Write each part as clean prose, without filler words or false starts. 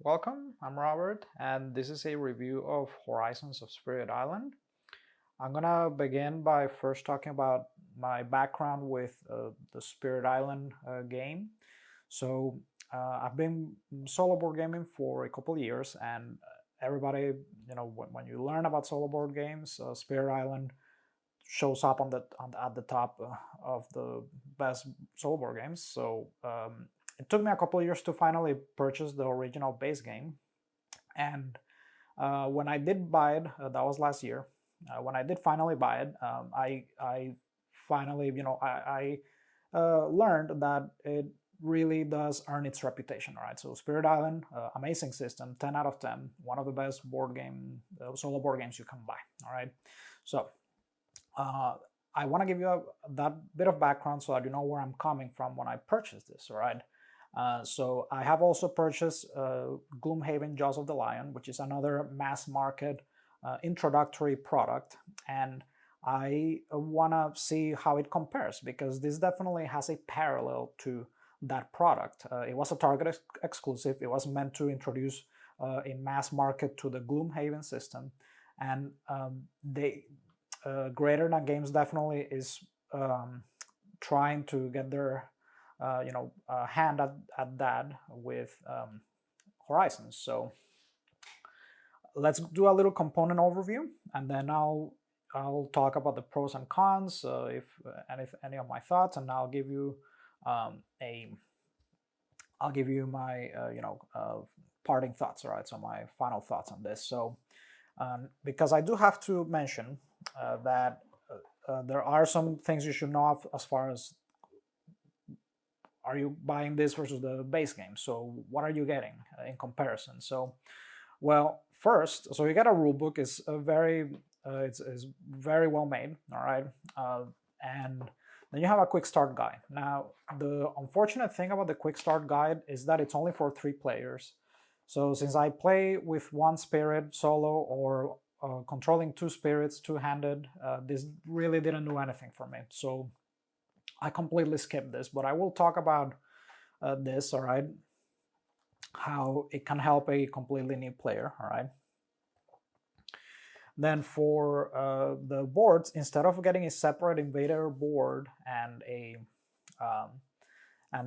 Welcome, I'm Robert, and this is a review of Horizons of Spirit Island. I'm gonna begin by first talking about my background with the Spirit Island game. So, I've been solo board gaming for a couple years, and everybody, when you learn about solo board games, Spirit Island shows up at the top of the best solo board games. So, it took me a couple of years to finally purchase the original base game, and when I did buy it, that was last year. When I did finally buy it, I finally, I learned that it really does earn its reputation. All right, so Spirit Island, amazing system, 10 out of 10, one of the best board game solo board games you can buy. All right, so I want to give you that bit of background so that you know where I'm coming from when I purchased this. All right. So I have also purchased Gloomhaven Jaws of the Lion, which is another mass market introductory product, and I want to see how it compares because this definitely has a parallel to that product. It was a Target exclusive. It was meant to introduce a mass market to the Gloomhaven system, and Greater Than Games definitely is trying to get their hand at that with Horizons. So let's do a little component overview, and then I'll talk about the pros and cons, if any of my thoughts, and I'll give you my parting thoughts. All right, so my final thoughts on this. So because I do have to mention that there are some things you should know of as far as are you buying this versus the base game. So what are you getting in comparison? So, well, first, so you get a rule book. It's it's very well made. All right, and then you have a quick start guide. Now, the unfortunate thing about the quick start guide is that it's only for 3 players. So since I play with 1 spirit solo or controlling 2 spirits two-handed, this really didn't do anything for me. So I completely skipped this, but I will talk about this, all right, how it can help a completely new player, all right. Then for the boards, instead of getting a separate invader board and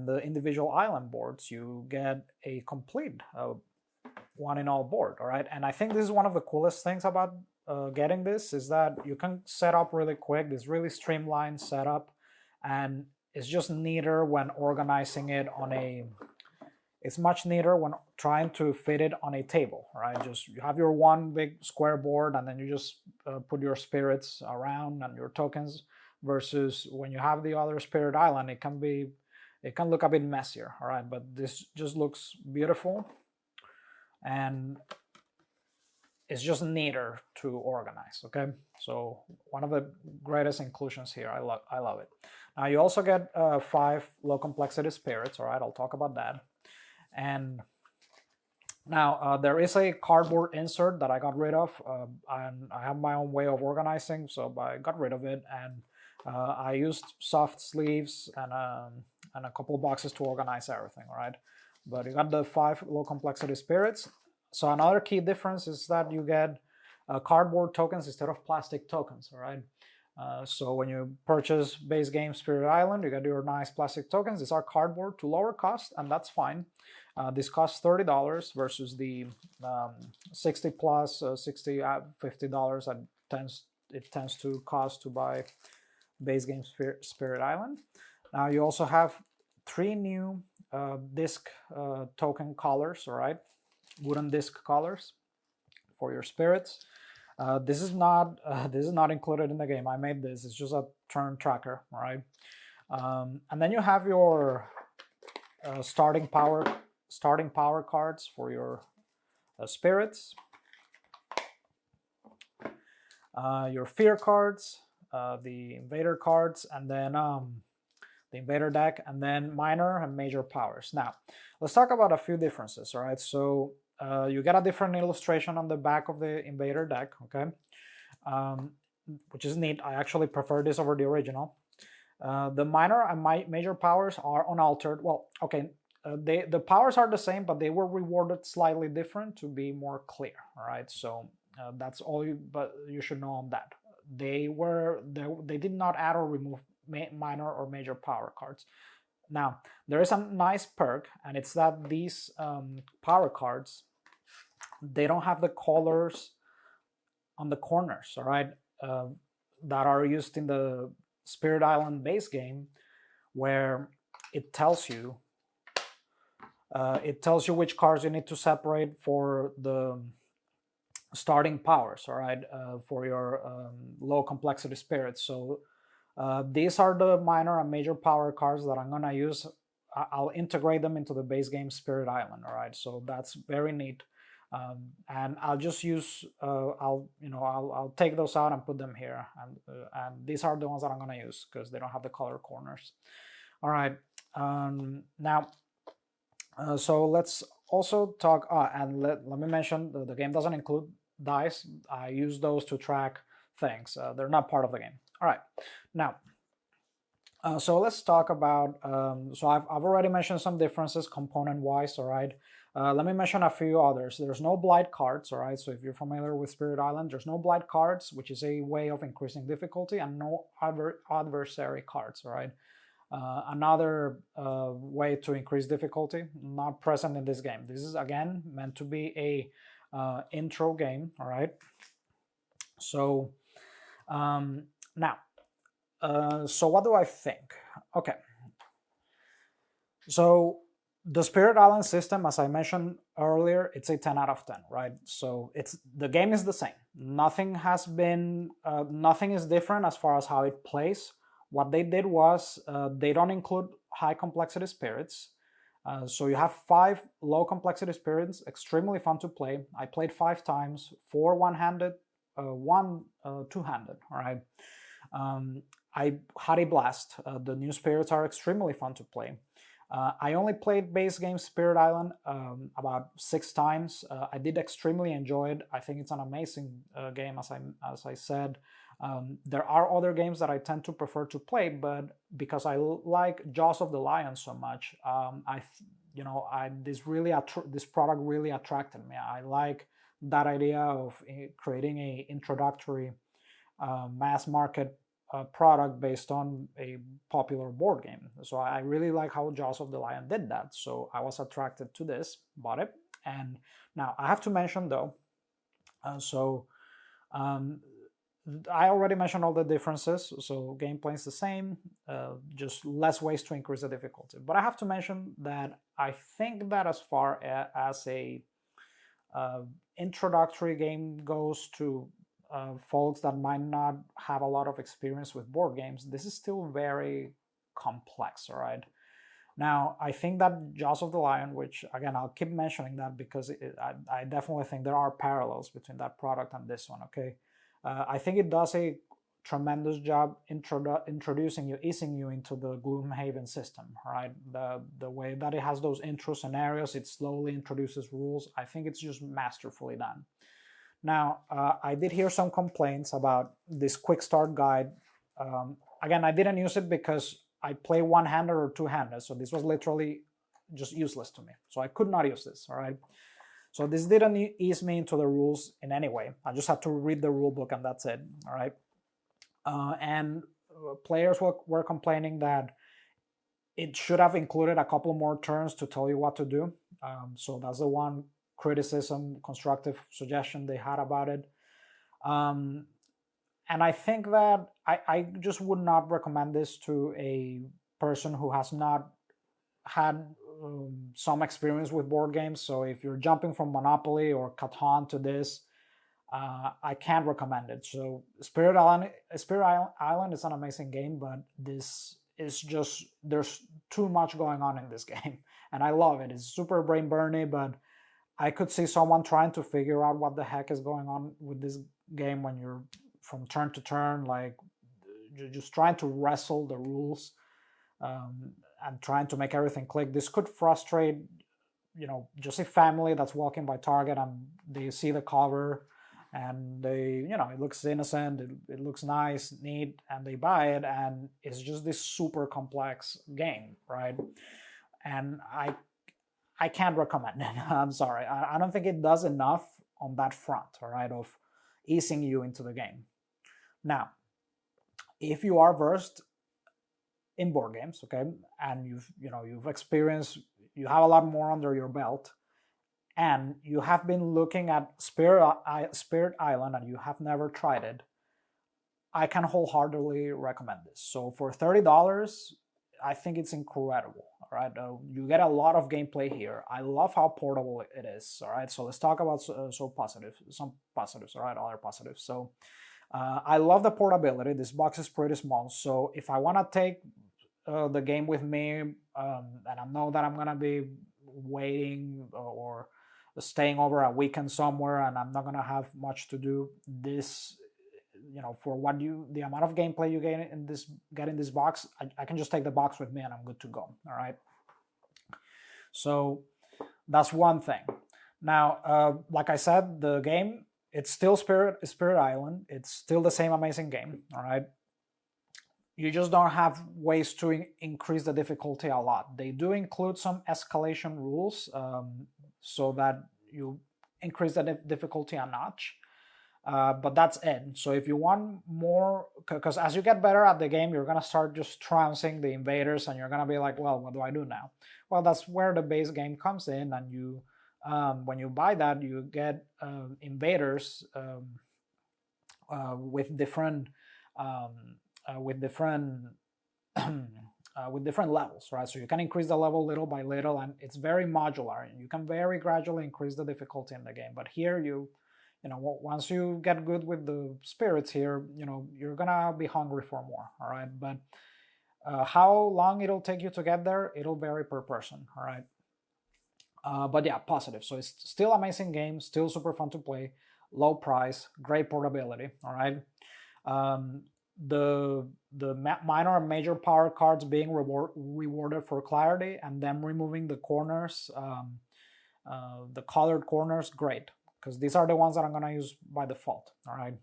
the individual island boards, you get a complete one in all board, all right. And I think this is one of the coolest things about getting this is that you can set up really quick. This really streamlined setup, and it's just neater when organizing it on a. It's much neater when trying to fit it on a table, right? Just you have your one big square board, and then you just put your spirits around and your tokens. Versus when you have the other Spirit Island, it can look a bit messier, all right. But this just looks beautiful, and it's just neater to organize. Okay, so one of the greatest inclusions here. I love it. Now you also get 5 low complexity spirits. All right, I'll talk about that. And now there is a cardboard insert that I got rid of, and I have my own way of organizing, so I got rid of it, and I used soft sleeves and a couple of boxes to organize everything. All right, but you got the 5 low complexity spirits. So another key difference is that you get cardboard tokens instead of plastic tokens. All right. So when you purchase base game Spirit Island, you get your nice plastic tokens. These are cardboard to lower cost, and that's fine. This costs $30 versus the 60 plus, 60 $50 that it tends to cost to buy base game Spirit Island. Now you also have 3 new disc token colors, all right, wooden disc colors for your spirits. This is not included in the game. I made this. It's just a turn tracker, all right. And then you have your starting power cards for your spirits, your fear cards, the invader cards, and then the invader deck, and then minor and major powers. Now, let's talk about a few differences. All right, so you get a different illustration on the back of the invader deck, okay, which is neat. I actually prefer this over the original. The minor and major powers are unaltered. Well, okay, the powers are the same, but they were rewarded slightly different to be more clear. All right, so that's all but you should know on that. They did not add or remove minor or major power cards. Now there is a nice perk, and it's that these power cards, they don't have the colors on the corners, all right, that are used in the Spirit Island base game, where it tells you which cards you need to separate for the starting powers, all right, for your low complexity spirits. So these are the minor and major power cards that I'm gonna use. I'll integrate them into the base game Spirit Island, all right. So that's very neat. And I'll just use I'll take those out and put them here, and these are the ones that I'm gonna use because they don't have the color corners. All right, now so let's also talk and let me mention the game doesn't include dice. I use those to track things. They're not part of the game. All right, now so let's talk about so I've already mentioned some differences component wise. All right, let me mention a few others. There's no blight cards, all right? So if you're familiar with Spirit Island, there's no blight cards, which is a way of increasing difficulty, and no adversary cards, all right? Another way to increase difficulty, not present in this game. This is, again, meant to be a intro game, all right? So now, so what do I think? Okay. So the Spirit Island system, as I mentioned earlier, it's a 10 out of 10, right? So the game is the same. Nothing has been, nothing is different as far as how it plays. What they did was they don't include high complexity spirits. So you have 5 low complexity spirits, extremely fun to play. I played 5 times, 4 one-handed, 1 two-handed, all right? I had a blast. The new spirits are extremely fun to play. I only played base game Spirit Island about 6 times. I did extremely enjoy it. I think it's an amazing game, as I said. There are other games that I tend to prefer to play, but because I like Jaws of the Lion so much, this product really attracted me. I like that idea of creating a introductory mass market product based on a popular board game. So I really like how Jaws of the Lion did that. So I was attracted to this, bought it. And now I have to mention though, I already mentioned all the differences. So gameplay is the same, just less ways to increase the difficulty. But I have to mention that I think that as far as a introductory game goes to folks that might not have a lot of experience with board games, this is still very complex, all right? Now, I think that Jaws of the Lion, which again, I'll keep mentioning that because I definitely think there are parallels between that product and this one, okay? I think it does a tremendous job introducing you, easing you into the Gloomhaven system, right? The way that it has those intro scenarios, it slowly introduces rules. I think it's just masterfully done. Now, I did hear some complaints about this quick start guide. Again, I didn't use it because I play one-handed or two-handed, so this was literally just useless to me. So I could not use this, all right? So this didn't ease me into the rules in any way. I just had to read the rule book and that's it, all right? And players were complaining that it should have included a couple more turns to tell you what to do. So that's the one criticism, constructive suggestion they had about it. And I think that I just would not recommend this to a person who has not had some experience with board games. So if you're jumping from Monopoly or Catan to this, I can't recommend it. So Spirit Island is an amazing game, but this is just, there's too much going on in this game. And I love it. It's super brain burny, but I could see someone trying to figure out what the heck is going on with this game when you're from turn to turn, like you're just trying to wrestle the rules and trying to make everything click. This could frustrate, just a family that's walking by Target and they see the cover and they, it looks innocent, it looks nice, neat, and they buy it, and it's just this super complex game, right? And I I can't recommend it. I'm sorry. I don't think it does enough on that front, all right, of easing you into the game. Now, if you are versed in board games, okay, and you've experienced, you have a lot more under your belt, and you have been looking at Spirit Island and you have never tried it, I can wholeheartedly recommend this. So for $30, I think it's incredible. All right, you get a lot of gameplay here. I love how portable it is. All right, so let's talk about some positives. All right, other positives. So I love the portability. This box is pretty small, so if I want to take the game with me, and I know that I'm gonna be waiting or staying over a weekend somewhere, and I'm not gonna have much to do, this, for the amount of gameplay you get in this box, I can just take the box with me and I'm good to go. All right, so that's one thing. Now, like I said, the game, it's still Spirit Island. It's still the same amazing game. All right, you just don't have ways to increase the difficulty a lot. They do include some escalation rules, so that you increase the difficulty a notch. But that's it. So if you want more, because as you get better at the game, you're gonna start just trouncing the invaders, and you're gonna be like, well, what do I do now? Well, that's where the base game comes in, and you, when you buy that, you get invaders with different with different levels, right? So you can increase the level little by little, and it's very modular. You can very gradually increase the difficulty in the game. But here, once you get good with the spirits here, you're gonna be hungry for more. All right, but how long it'll take you to get there, it'll vary per person. All right, but yeah, positive. So it's still amazing game, still super fun to play, low price, great portability. All right. The minor and major power cards being rewarded for clarity, and them removing the corners, the colored corners, great, because these are the ones that I'm going to use by default. All right.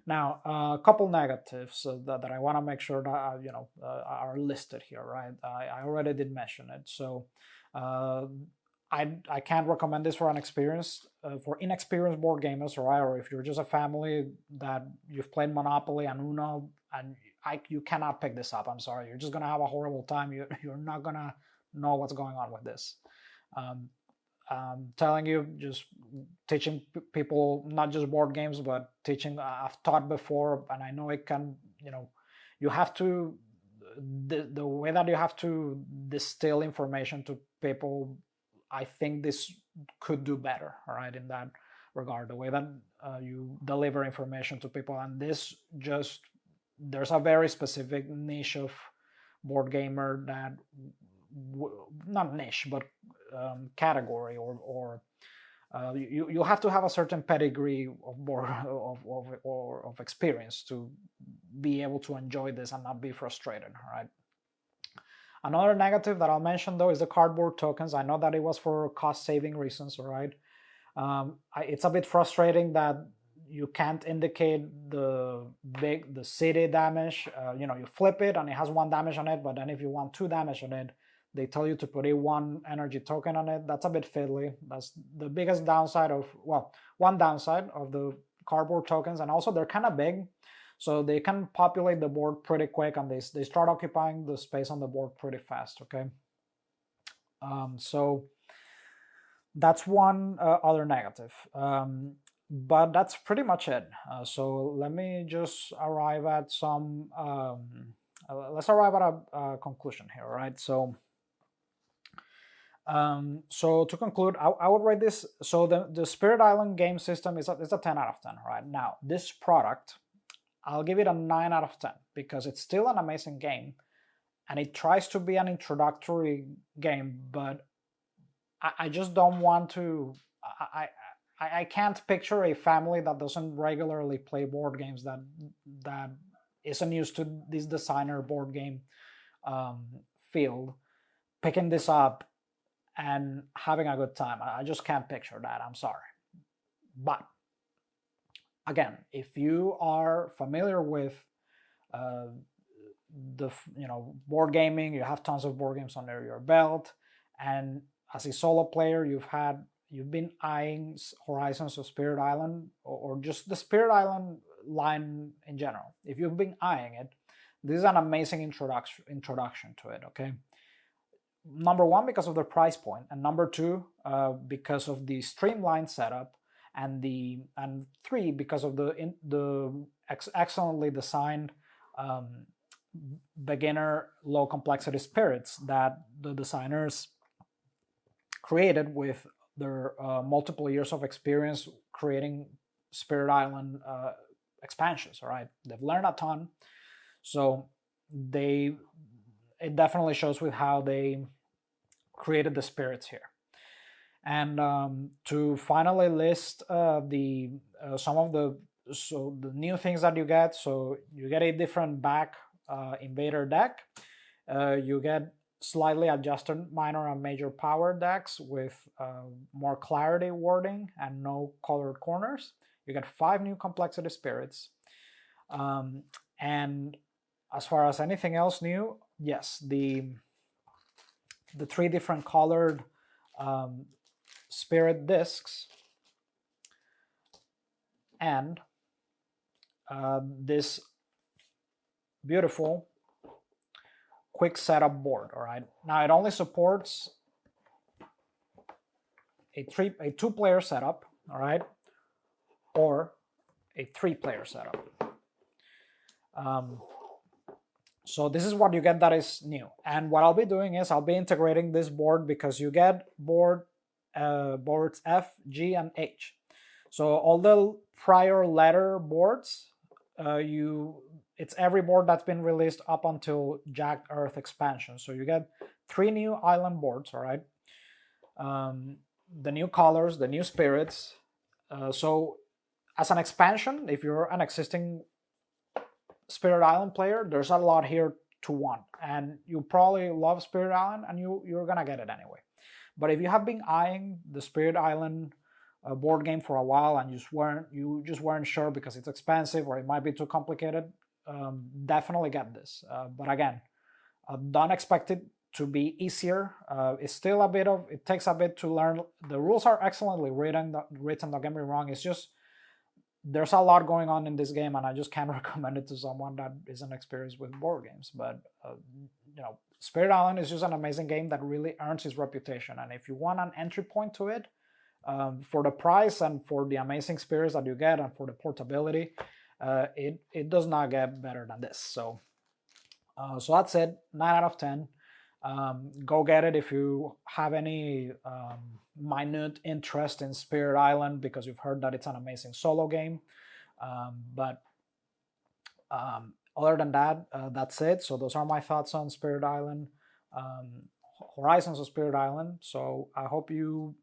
Now, a couple negatives that I want to make sure that are listed here. Right, I already did mention it. So I can't recommend this for inexperienced board gamers, right? Or if you're just a family that you've played Monopoly and Uno, and you cannot pick this up. I'm sorry, you're just gonna have a horrible time. You're not gonna know what's going on with this. I'm telling you, just teaching people not just board games, but teaching. I've taught before, and I know it can. You have to the way that you have to distill information to people. I think this could do better, all right, in that regard, the way that you deliver information to people. And this there's a very specific niche of board gamer that, not niche, but category, or you have to have a certain pedigree of board of experience to be able to enjoy this and not be frustrated, all right? Another negative that I'll mention, though, is the cardboard tokens. I know that it was for cost-saving reasons, all right? It's a bit frustrating that you can't indicate the city damage. You flip it and it has 1 damage on it, but then if you want 2 damage on it, they tell you to put a 1 energy token on it. That's a bit fiddly. That's the biggest downside one downside of the cardboard tokens, and also they're kind of big. So they can populate the board pretty quick, and they start occupying the space on the board pretty fast, okay? So that's one other negative. But that's pretty much it. So let me just arrive at some, let's arrive at a conclusion here, right? So to conclude, I would rate this, so the Spirit Island game system is a 10 out of 10, right? Now, this product, I'll give it a 9 out of 10 because it's still an amazing game, and it tries to be an introductory game, but I just don't want to. I can't picture a family that doesn't regularly play board games that isn't used to this designer board game field picking this up and having a good time. I just can't picture that. I'm sorry, but again, if you are familiar with board gaming, you have tons of board games under your belt, and as a solo player, you've been eyeing Horizons of Spirit Island, or just the Spirit Island line in general. If you've been eyeing it, this is an amazing introduction to it. Okay, number one, because of the price point, and number two, because of the streamlined setup, and three, because of the excellently designed beginner low complexity spirits that the designers created with their multiple years of experience creating Spirit Island expansions. All right, they've learned a ton, so it definitely shows with how they created the spirits here. And to finally list some of the new things that you get. So you get a different back invader deck. You get slightly adjusted minor and major power decks with more clarity wording and no colored corners. You get 5 new complexity spirits. And as far as anything else new, yes, the 3 different colored spirit discs, and this beautiful quick setup board. All right, now it only supports a 2-player setup, all right, or a 3-player setup. So this is what you get that is new. And what I'll be doing is I'll be integrating this board, because you get boards F, G, and H. So all the prior letter boards, it's every board that's been released up until Jagged Earth expansion. So you get 3 new island boards, all right? The new colors, the new spirits. So as an expansion, if you're an existing Spirit Island player, there's a lot here to want, and you probably love Spirit Island, and you're gonna get it anyway. But if you have been eyeing the Spirit Island board game for a while, and you just weren't sure because it's expensive or it might be too complicated, definitely get this. But again, don't expect it to be easier. It's still it takes a bit to learn. The rules are excellently written, don't get me wrong. It's just there's a lot going on in this game, and I just can't recommend it to someone that isn't experienced with board games. But Spirit Island is just an amazing game that really earns its reputation. And if you want an entry point to it, for the price and for the amazing spirits that you get and for the portability, it does not get better than this. So that's it. 9 out of 10. Go get it if you have any minute interest in Spirit Island, because you've heard that it's an amazing solo game. But other than that, that's it. So those are my thoughts on Spirit Island, Horizons of Spirit Island. So I hope you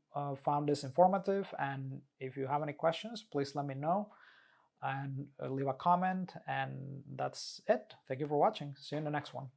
found this informative, and if you have any questions, please let me know and leave a comment. And that's it. Thank you for watching. See you in the next one.